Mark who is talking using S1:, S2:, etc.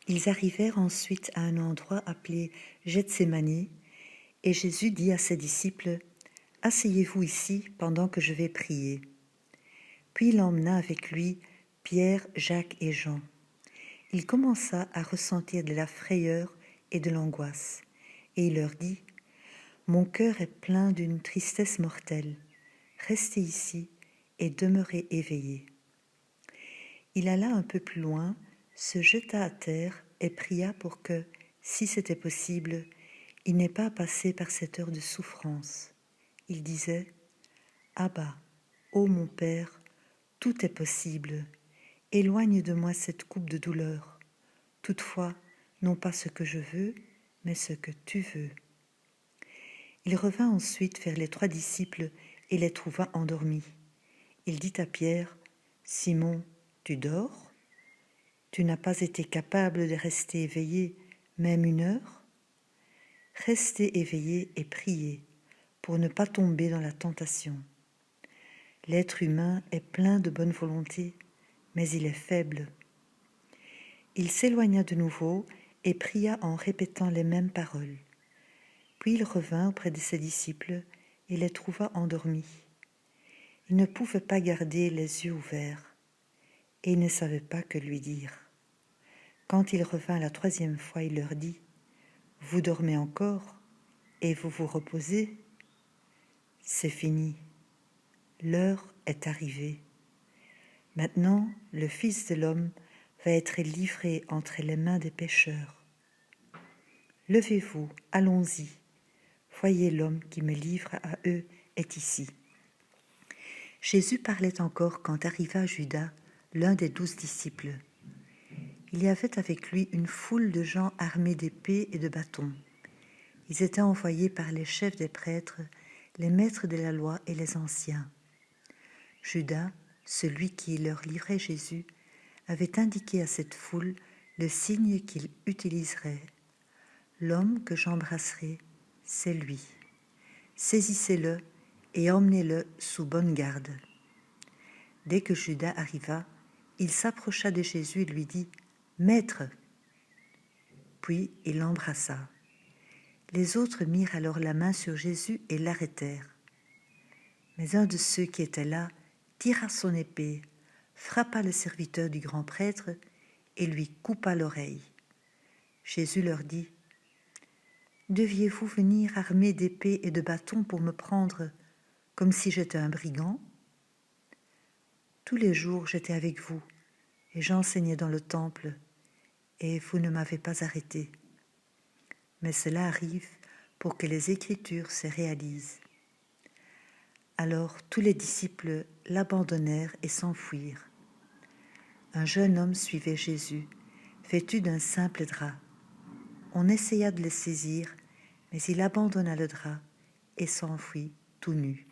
S1: Ils arrivèrent ensuite à un endroit appelé Gethsémani, et Jésus dit à ses disciples, « Asseyez-vous ici pendant que je vais prier. » Puis il emmena avec lui Pierre, Jacques et Jean. Il commença à ressentir de la frayeur et de l'angoisse, et il leur dit, « Mon cœur est plein d'une tristesse mortelle. Restez ici et demeurez éveillés. » Il alla un peu plus loin, se jeta à terre et pria pour que, si c'était possible, il n'ait pas à passer par cette heure de souffrance. Il disait, « Abba, ô mon Père, tout est possible. Éloigne de moi cette coupe de douleur. Toutefois, non pas ce que je veux, mais ce que tu veux. » Il revint ensuite vers les 3 disciples et les trouva endormis. Il dit à Pierre, « Simon, tu dors ? Tu n'as pas été capable de rester éveillé, même 1 heure ? Restez éveillé et priez, pour ne pas tomber dans la tentation. L'être humain est plein de bonne volonté, mais il est faible. » Il s'éloigna de nouveau et pria en répétant les mêmes paroles. Puis il revint auprès de ses disciples et les trouva endormis. Il ne pouvait pas garder les yeux ouverts, et il ne savait pas que lui dire. Quand il revint la 3e fois, il leur dit, « Vous dormez encore et vous vous reposez ? C'est fini. L'heure est arrivée. Maintenant, le Fils de l'homme va être livré entre les mains des pécheurs. Levez-vous, allons-y. Voyez, l'homme qui me livre à eux est ici. » Jésus parlait encore quand arriva Judas, l'un des 12 disciples. Il y avait avec lui une foule de gens armés d'épées et de bâtons. Ils étaient envoyés par les chefs des prêtres, les maîtres de la loi et les anciens. Judas, celui qui leur livrait Jésus, avait indiqué à cette foule le signe qu'il utiliserait. « L'homme que j'embrasserai, c'est lui. Saisissez-le et emmenez-le sous bonne garde. » Dès que Judas arriva, il s'approcha de Jésus et lui dit, « Maître !» Puis il l'embrassa. Les autres mirent alors la main sur Jésus et l'arrêtèrent. Mais un de ceux qui étaient là tira son épée, frappa le serviteur du grand prêtre et lui coupa l'oreille. Jésus leur dit, « Deviez-vous venir armés d'épées et de bâtons pour me prendre comme si j'étais un brigand ? Tous les jours j'étais avec vous et j'enseignais dans le temple, et vous ne m'avez pas arrêté. Mais cela arrive pour que les Écritures se réalisent. » Alors tous les disciples l'abandonnèrent et s'enfuirent. Un jeune homme suivait Jésus, vêtu d'un simple drap. On essaya de le saisir, mais il abandonna le drap et s'enfuit tout nu.